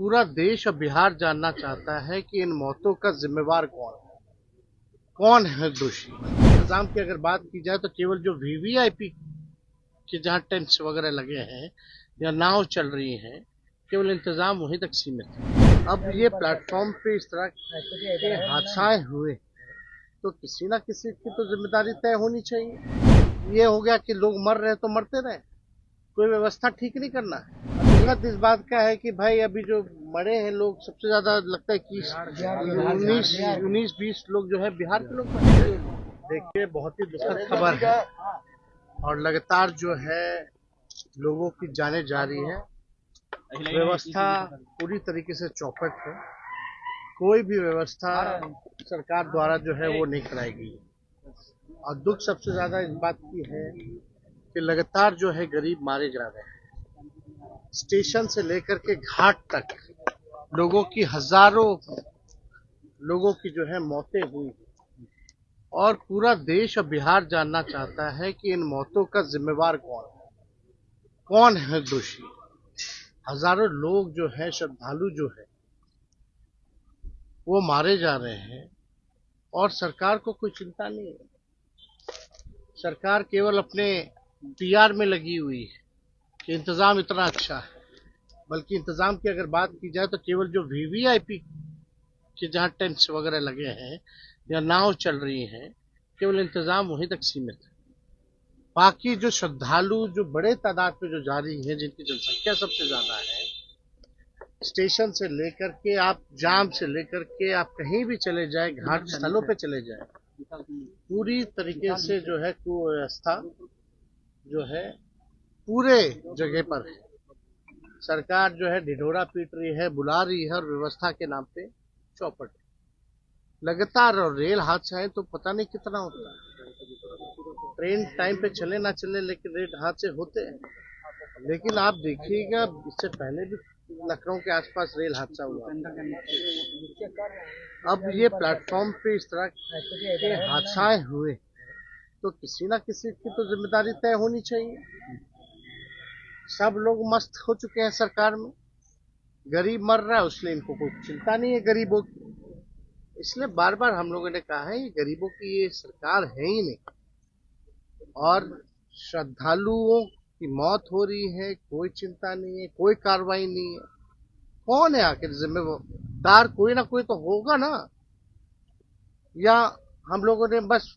पूरा देश और बिहार जानना चाहता है कि इन मौतों का जिम्मेवार कौन है दोषी। इंतजाम की अगर बात की जाए तो केवल जो वीवीआईपी के जहाँ टेंट्स वगैरह लगे हैं या नाव चल रही हैं, केवल इंतजाम वहीं तक सीमित है। अब ये प्लेटफॉर्म पे इस तरह के हादसाएं हुए तो किसी ना किसी की तो जिम्मेदारी तय होनी चाहिए। ये हो गया कि लोग मर रहे तो मरते रहे, कोई व्यवस्था ठीक नहीं करना है। हकीकत इस बात का है कि भाई अभी जो मरे हैं लोग सबसे ज्यादा लगता है कि 19-20 लोग जो है बिहार के लोग मरे। देखिए बहुत ही दुखद खबर है और लगातार जो है लोगों की जाने जा रही है। व्यवस्था पूरी तरीके से चौपट है, कोई भी व्यवस्था सरकार द्वारा जो है वो नहीं कराई गई। और दुख सबसे ज्यादा इस बात की है कि लगातार जो है गरीब मारे जा रहे हैं। स्टेशन से लेकर के घाट तक लोगों की हजारों लोगों की जो है मौतें हुई और पूरा देश और बिहार जानना चाहता है कि इन मौतों का जिम्मेवार कौन है दोषी। हजारों लोग जो है, श्रद्धालु जो है वो मारे जा रहे हैं और सरकार को कोई चिंता नहीं है। सरकार केवल अपने पीआर में लगी हुई है कि इंतजाम इतना अच्छा है, बल्कि इंतजाम की अगर बात की जाए तो केवल जो वीवीआईपी के जहाँ टेंट्स वगैरह लगे हैं या नाव चल रही हैं, केवल इंतजाम वहीं तक सीमित है। बाकी जो श्रद्धालु जो बड़े तादाद में जो जा रही है, जिनकी जनसंख्या सबसे ज्यादा है, स्टेशन से लेकर के आप जाम से लेकर के आप कहीं भी चले जाए, घाट स्थलों पे चले जाए, पूरी तरीके से जो है कुव्यवस्था जो है पूरे जगह पर है। सरकार जो है ढिढोरा पीट रही है, बुला रही है और व्यवस्था के नाम पे चौपट है। लगातार और रेल हादसा है तो पता नहीं कितना होता है। ट्रेन टाइम पे चले ना चले लेकिन रेल हादसे होते हैं। लेकिन आप देखिएगा इससे पहले भी लखनऊ के आसपास रेल हादसा हुआ। अब ये प्लेटफॉर्म पे इस तरह के हादसाएं हुए तो किसी ना किसी की तो जिम्मेदारी तय होनी चाहिए। सब लोग मस्त हो चुके हैं सरकार में, गरीब मर रहा है उसलिए इनको कोई चिंता नहीं है गरीबों की। इसलिए बार बार हम लोगों ने कहा है ये गरीबों की ये सरकार है ही नहीं। और श्रद्धालुओं की मौत हो रही है, कोई चिंता नहीं है, कोई कार्रवाई नहीं है। कौन है आखिर जिम्मेदार? कोई ना कोई तो होगा ना। या हम लोगों ने बस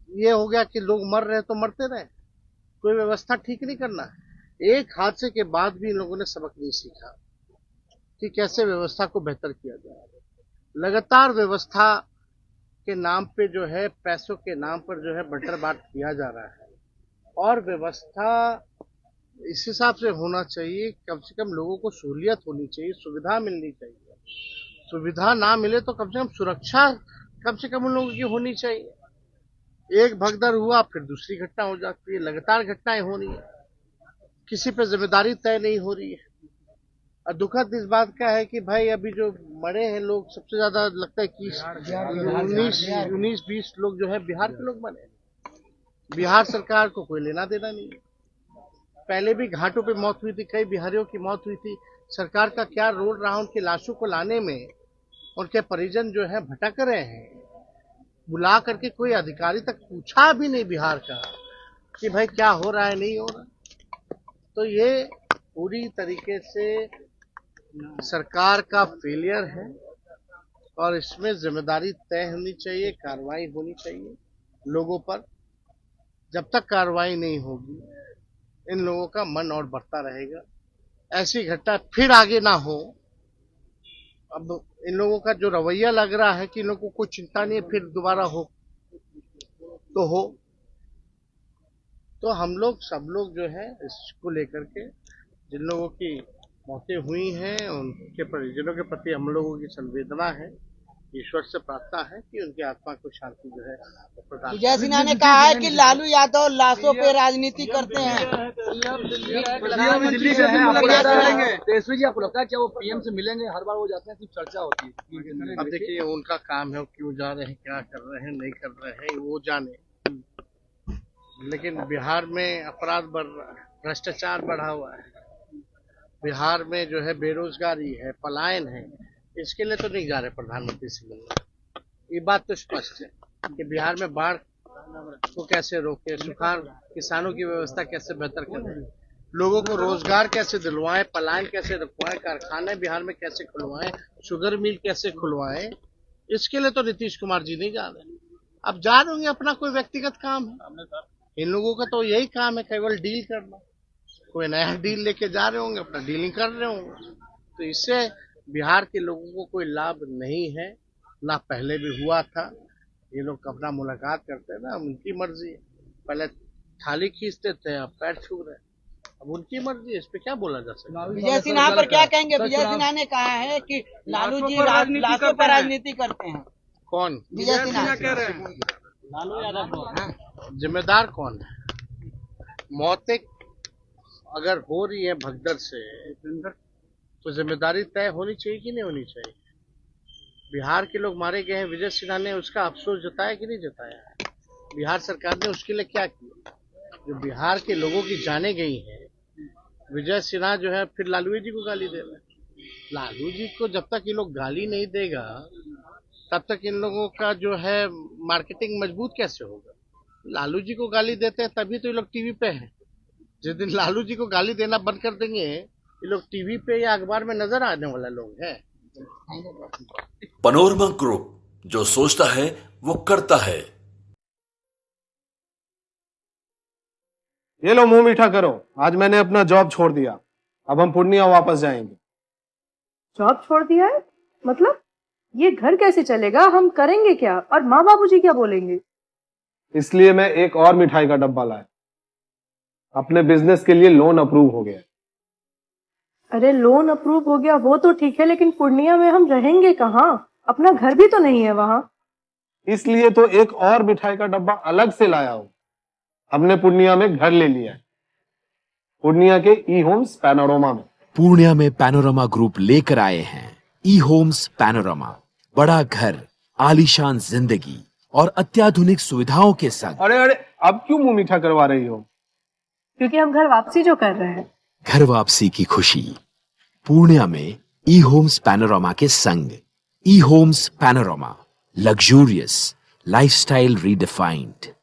ये हो गया कि लोग मर रहे तो मरते रहे, कोई व्यवस्था ठीक नहीं करना है। एक हादसे के बाद भी इन लोगों ने सबक नहीं सीखा कि कैसे व्यवस्था को बेहतर किया जाए। लगातार व्यवस्था के नाम पे जो है, पैसों के नाम पर जो है बंटर बाट किया जा रहा है। और व्यवस्था इस हिसाब से होना चाहिए, कम से कम लोगों को सहूलियत होनी चाहिए, सुविधा मिलनी चाहिए। सुविधा ना मिले तो कम से कम सुरक्षा कम से कम उन लोगों की होनी चाहिए। एक भगदड़ हुआ फिर दूसरी घटना हो जाती है, लगातार घटनाएं हो रही है, किसी पे जिम्मेदारी तय नहीं हो रही है। और दुखद इस बात का है कि भाई अभी जो मरे हैं लोग सबसे ज्यादा लगता है कि 19-20 लोग जो है बिहार के लोग मरे। बिहार सरकार को कोई लेना देना नहीं है। पहले भी घाटों पे मौत हुई थी, कई बिहारियों की मौत हुई थी। सरकार का क्या रोल रहा उनकी लाशों को लाने में? उनके परिजन जो है भटक रहे हैं, बुला करके कोई अधिकारी तक पूछा भी नहीं बिहार का कि भाई क्या हो रहा है, नहीं हो रहा। तो ये पूरी तरीके से सरकार का फेलियर है और इसमें जिम्मेदारी तय होनी चाहिए, कार्रवाई होनी चाहिए लोगों पर। जब तक कार्रवाई नहीं होगी इन लोगों का मन और बढ़ता रहेगा, ऐसी घटना फिर आगे ना हो। अब इन लोगों का जो रवैया लग रहा है कि इन लोगों को कोई चिंता नहीं है, फिर दोबारा हो तो हो। तो हम लोग सब लोग जो है इसको लेकर के, जिन लोगों की मौतें हुई हैं उनके परिजनों के प्रति हम लोगों की संवेदना है। ईश्वर से प्रार्थना है कि उनकी आत्मा को शांति जो है प्रदान। विजय सिन्हा ने कहा है कि लालू यादव लाशों पे राजनीति करते हैं। दिल्ली से तेजस्वी जी, आपको लगता है क्या वो पीएम से मिलेंगे? हर बार वो जाते हैं, सिर्फ चर्चा होती है। अब देखिए उनका काम है, क्यों जा रहे हैं, क्या कर रहे हैं, नहीं कर रहे हैं, वो जाने। लेकिन बिहार में अपराध बढ़ रहा है, भ्रष्टाचार बढ़ा हुआ है, बिहार में जो है बेरोजगारी है, पलायन है, इसके लिए तो नहीं जा रहे प्रधानमंत्री से मिलने। ये बात तो स्पष्ट है कि बिहार में बाढ़ को कैसे रोके, सुखाड़, किसानों की व्यवस्था कैसे बेहतर करें, लोगों को रोजगार कैसे दिलवाएं, पलायन कैसे रुकवाएं, कारखाने बिहार में कैसे खुलवाएं, शुगर मिल कैसे खुलवाएं, इसके लिए तो नीतीश कुमार जी नहीं जा रहे। अब जा रहे होंगे, अपना कोई व्यक्तिगत काम है, इन लोगों का तो यही काम है, केवल डील करना। कोई नया डील लेके जा रहे होंगे, अपना डीलिंग कर रहे होंगे, तो इससे बिहार के लोगों को कोई लाभ नहीं है, ना पहले भी हुआ था। ये लोग अपना मुलाकात करते हैं ना, उनकी मर्जी है, पहले थाली खींचते थे, अब पैर छू रहे, अब उनकी मर्जी है, इस पे क्या बोला जा सकता है। विजय सिन्हा पर क्या कहेंगे? विजय सिन्हा ने कहा है कि लालू जी लाशों पर राजनीति करते हैं। कौन? विजय सिन्हा कह रहे हैं। लालू यादव जिम्मेदार कौन है? मौतें अगर हो रही है भगदड़ से, तो जिम्मेदारी तय होनी चाहिए कि नहीं होनी चाहिए? बिहार के लोग मारे गए हैं, विजय सिन्हा ने उसका अफसोस जताया कि नहीं जताया? बिहार सरकार ने उसके लिए क्या किया? जो बिहार के लोगों की जाने गई हैं, विजय सिन्हा जो है फिर लालू जी को गाली दे रहे हैं। लालू जी को जब तक ये लोग गाली नहीं देगा, तब तक इन लोगों का जो है मार्केटिंग मजबूत कैसे होगा? लालू जी को गाली देते हैं तभी तो ये लोग टीवी पे हैं। जिस दिन लालू जी को गाली देना बंद कर देंगे, ये लोग टीवी पे या अखबार में नजर आने वाला लोग हैं। पैनोरमा ग्रुप, जो सोचता है वो करता है। ये लो मुंह मीठा करो, आज मैंने अपना जॉब छोड़ दिया, अब हम पूर्णिया वापस जाएंगे। जॉब छोड़ दिया है? मतलब ये घर कैसे चलेगा? हम करेंगे क्या? और माँ बाबूजी क्या बोलेंगे? इसलिए मैं एक और मिठाई का डब्बा लाया, अपने बिजनेस के लिए लोन अप्रूव हो गया। अरे लोन अप्रूव हो गया वो तो ठीक है, लेकिन पूर्णिया में हम रहेंगे कहाँ? अपना घर भी तो नहीं है वहाँ। इसलिए तो एक और मिठाई का डब्बा अलग से लाया हूँ। हमने पूर्णिया में घर ले लिया है, पूर्णिया के ई होम्स पैनोरमा में। पूर्णिया में पैनोरमा ग्रुप लेकर आए हैं ई होम्स पैनोरमा। बड़ा घर, आलीशान जिंदगी और अत्याधुनिक सुविधाओं के संग। अरे अरे, अब क्यों मुंह मीठा करवा रही हो? क्योंकि हम घर वापसी जो कर रहे हैं। घर वापसी की खुशी पूर्णिया में ई होम्स पैनोरमा के संग। E Homes Panorama, luxurious lifestyle redefined.